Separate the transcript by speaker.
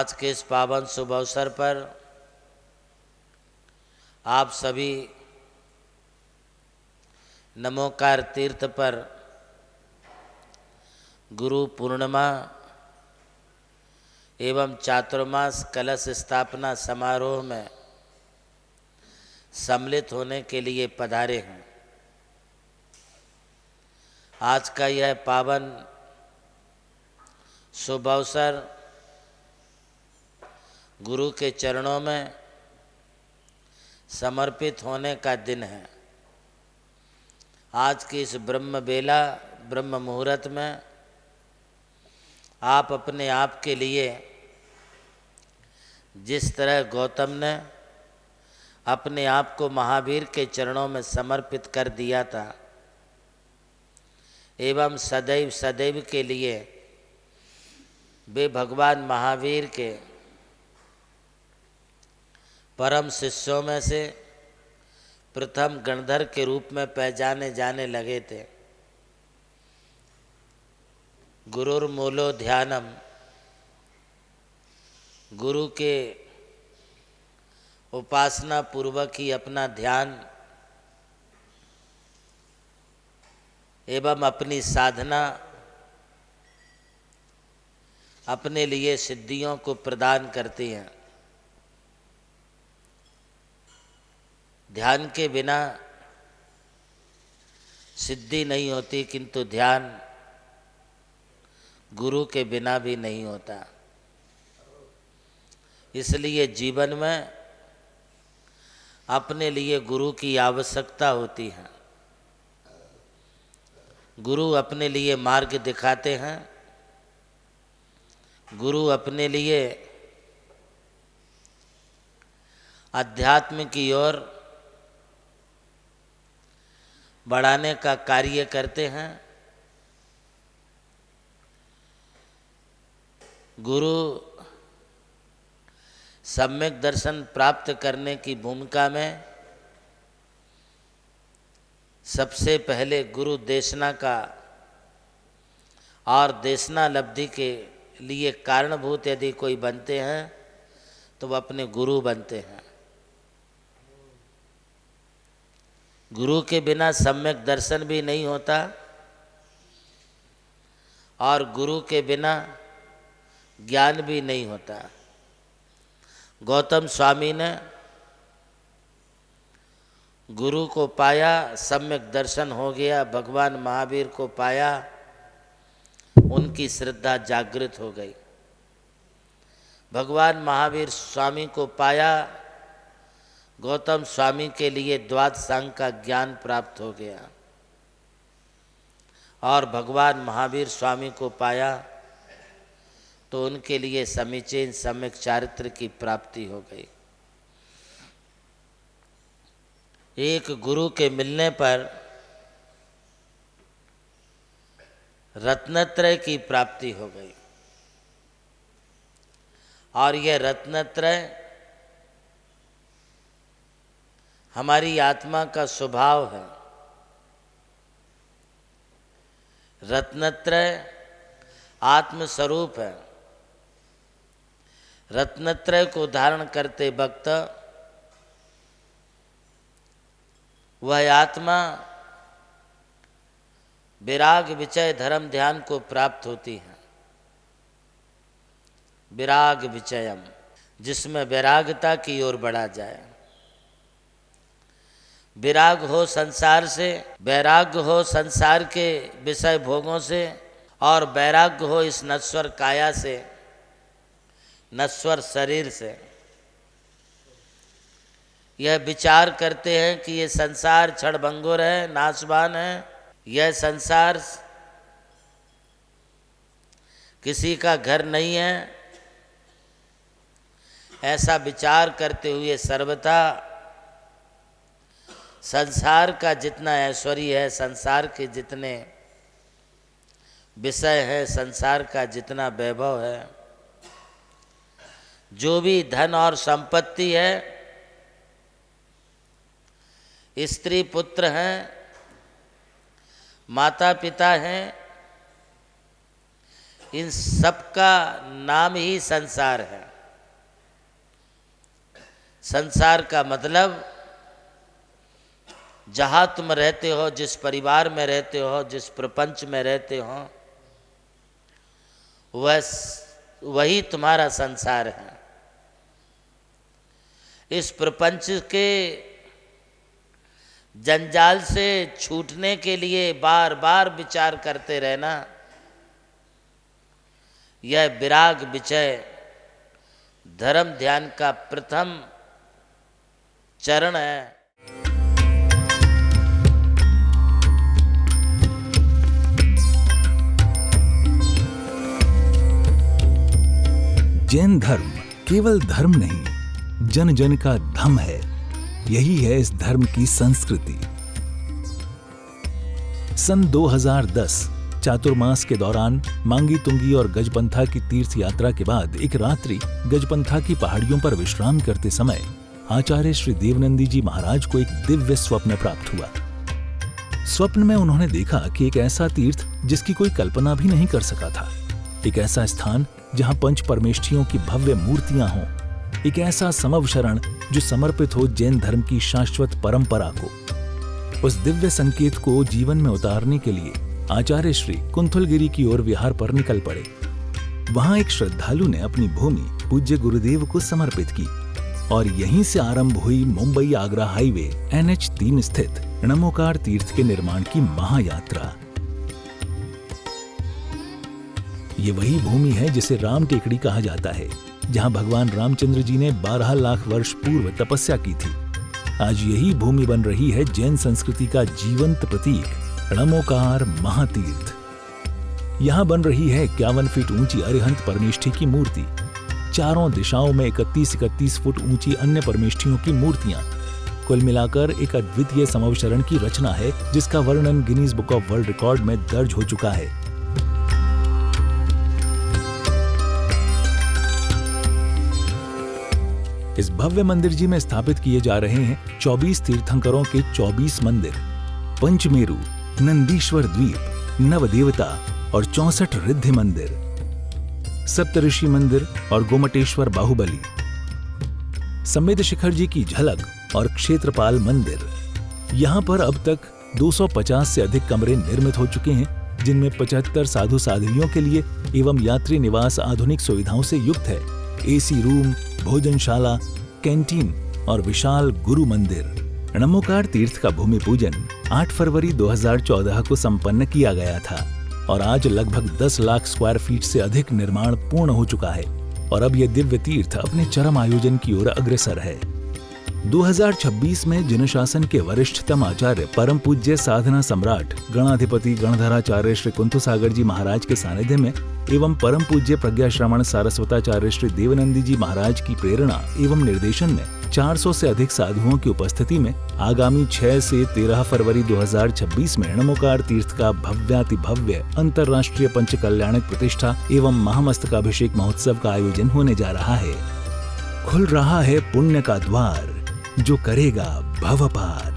Speaker 1: आज के इस पावन शुभ अवसर पर आप सभी नमोकार तीर्थ पर गुरु पूर्णिमा एवं चातुर्मास कलश स्थापना समारोह में सम्मिलित होने के लिए पधारे हैं। आज का यह पावन शुभ अवसर गुरु के चरणों में समर्पित होने का दिन है। आज की इस ब्रह्म बेला ब्रह्म मुहूर्त में आप अपने आप के लिए जिस तरह गौतम ने अपने आप को महावीर के चरणों में समर्पित कर दिया था, एवं सदैव सदैव के लिए वे भगवान महावीर के परम शिष्यों में से प्रथम गणधर के रूप में पहचाने जाने लगे थे। गुरुर्मूलो ध्यानम, गुरु के उपासना पूर्वक ही अपना ध्यान एवं अपनी साधना अपने लिए सिद्धियों को प्रदान करती हैं। ध्यान के बिना सिद्धि नहीं होती, किंतु ध्यान गुरु के बिना भी नहीं होता। इसलिए जीवन में अपने लिए गुरु की आवश्यकता होती है। गुरु अपने लिए मार्ग दिखाते हैं। गुरु अपने लिए अध्यात्म की ओर बढ़ाने का कार्य करते हैं। गुरु सम्यक दर्शन प्राप्त करने की भूमिका में सबसे पहले गुरु देशना का और देशना लब्धि के लिए कारणभूत यदि कोई बनते हैं तो वह अपने गुरु बनते हैं। गुरु के बिना सम्यक दर्शन भी नहीं होता और गुरु के बिना ज्ञान भी नहीं होता। गौतम स्वामी ने गुरु को पाया, सम्यक दर्शन हो गया, भगवान महावीर को पाया, उनकी श्रद्धा जागृत हो गई। भगवान महावीर स्वामी को पाया, गौतम स्वामी के लिए द्वादशांग का ज्ञान प्राप्त हो गया और भगवान महावीर स्वामी को पाया तो उनके लिए समीचीन सम्यक चारित्र की प्राप्ति हो गई। एक गुरु के मिलने पर रत्नत्रय की प्राप्ति हो गई और यह रत्नत्रय हमारी आत्मा का स्वभाव है। रत्नत्रय आत्म स्वरूप है। रत्नत्रय को धारण करते वक्त वह आत्मा विराग विचय धर्म ध्यान को प्राप्त होती है। विराग विचयम, जिसमें वैराग्यता की ओर बढ़ा जाए। विराग हो संसार से, वैराग्य हो संसार के विषय भोगों से और वैराग्य हो इस नश्वर काया से, नश्वर शरीर से। यह विचार करते हैं कि ये संसार क्षणभंगुर है, नाशवान है, यह संसार किसी का घर नहीं है। ऐसा विचार करते हुए सर्वथा संसार का जितना ऐश्वर्य है, संसार के जितने विषय है, संसार का जितना वैभव है, जो भी धन और संपत्ति है, स्त्री पुत्र हैं, माता पिता हैं, इन सब का नाम ही संसार है। संसार का मतलब जहाँ तुम रहते हो, जिस परिवार में रहते हो, जिस प्रपंच में रहते हो, वही तुम्हारा संसार है। इस प्रपंच के जंजाल से छूटने के लिए बार बार विचार करते रहना, यह विराग विचय धर्म ध्यान का प्रथम चरण है।
Speaker 2: जैन धर्म केवल धर्म नहीं, जन जन का धम है। यही है इस धर्म की संस्कृति। सन 2010 चातुर्मास के दौरान मांगी तुंगी और गजपंथा की तीर्थ यात्रा के बाद एक रात्रि गजपंथा की पहाड़ियों पर विश्राम करते समय आचार्य श्री देवनंदी जी महाराज को एक दिव्य स्वप्न प्राप्त हुआ। स्वप्न में उन्होंने देखा कि एक ऐसा तीर्थ जिसकी कोई कल्पना भी नहीं कर सका था, एक ऐसा स्थान जहां पंच परमेष्ठियों की भव्य मूर्तियां हों, एक ऐसा समव शरण जो समर्पित हो जैन धर्म की शाश्वत परंपरा को। उस दिव्य संकेत को जीवन में उतारने के लिए आचार्य श्री कुंथलगिरी की ओर विहार पर निकल पड़े। वहां एक श्रद्धालु ने अपनी भूमि पूज्य गुरुदेव को समर्पित की और यहीं से आरंभ हुई मुंबई आगरा हाईवे NH3 स्थित णमोकार तीर्थ के निर्माण की महायात्रा। ये वही भूमि है जिसे राम टेकड़ी कहा जाता है, जहां भगवान रामचंद्र जी ने 12 लाख वर्ष पूर्व तपस्या की थी। आज यही भूमि बन रही है जैन संस्कृति का जीवंत प्रतीक णमोकार महातीर्थ। यहां बन रही है 51 फीट ऊंची अरिहंत परमेष्ठी की मूर्ति, चारों दिशाओं में 31-31 फुट ऊंची अन्य परमेष्ठियों की मूर्तियां। कुल मिलाकर एक अद्वितीय समवशरण की रचना है जिसका वर्णन Guinness book of world record में दर्ज हो चुका है। इस भव्य मंदिर जी में स्थापित किए जा रहे हैं 24 तीर्थंकरों के 24 मंदिर, पंचमेरु, नंदीश्वर द्वीप, नवदेवता और 64 रिद्धि मंदिर, सप्तऋषि मंदिर और गोमटेश्वर बाहुबली, संवेद शिखर जी की झलक और क्षेत्रपाल मंदिर। यहाँ पर अब तक 250 से अधिक कमरे निर्मित हो चुके हैं, जिनमें 75 साधु साध्वियों के लिए एवं यात्री निवास आधुनिक सुविधाओं से युक्त है। AC रूम, भोजनशाला, कैंटीन और विशाल गुरु मंदिर। णमोकार तीर्थ का भूमि पूजन 8 फरवरी 2014 को संपन्न किया गया था और आज लगभग 10 लाख स्क्वायर फीट से अधिक निर्माण पूर्ण हो चुका है और अब यह दिव्य तीर्थ अपने चरम आयोजन की ओर अग्रसर है। 2026 में जिन शासन के वरिष्ठतम आचार्य परम पूज्य साधना सम्राट गणाधिपति गणधराचार्य श्री कुंथु सागर जी महाराज के सानिध्य में एवं परम पूज्य प्रज्ञा श्रवण सारस्वताचार्य श्री देवनंदी जी महाराज की प्रेरणा एवं निर्देशन में 400 से अधिक साधुओं की उपस्थिति में आगामी 6 से 13 फरवरी 2026 में णमोकार तीर्थ का भव्याति भव्य अंतर्राष्ट्रीय पंच कल्याणक प्रतिष्ठा एवं महामस्तकाभिषेक महोत्सव का आयोजन होने जा रहा है। खुल रहा है पुण्य का द्वार, जो करेगा भव पार।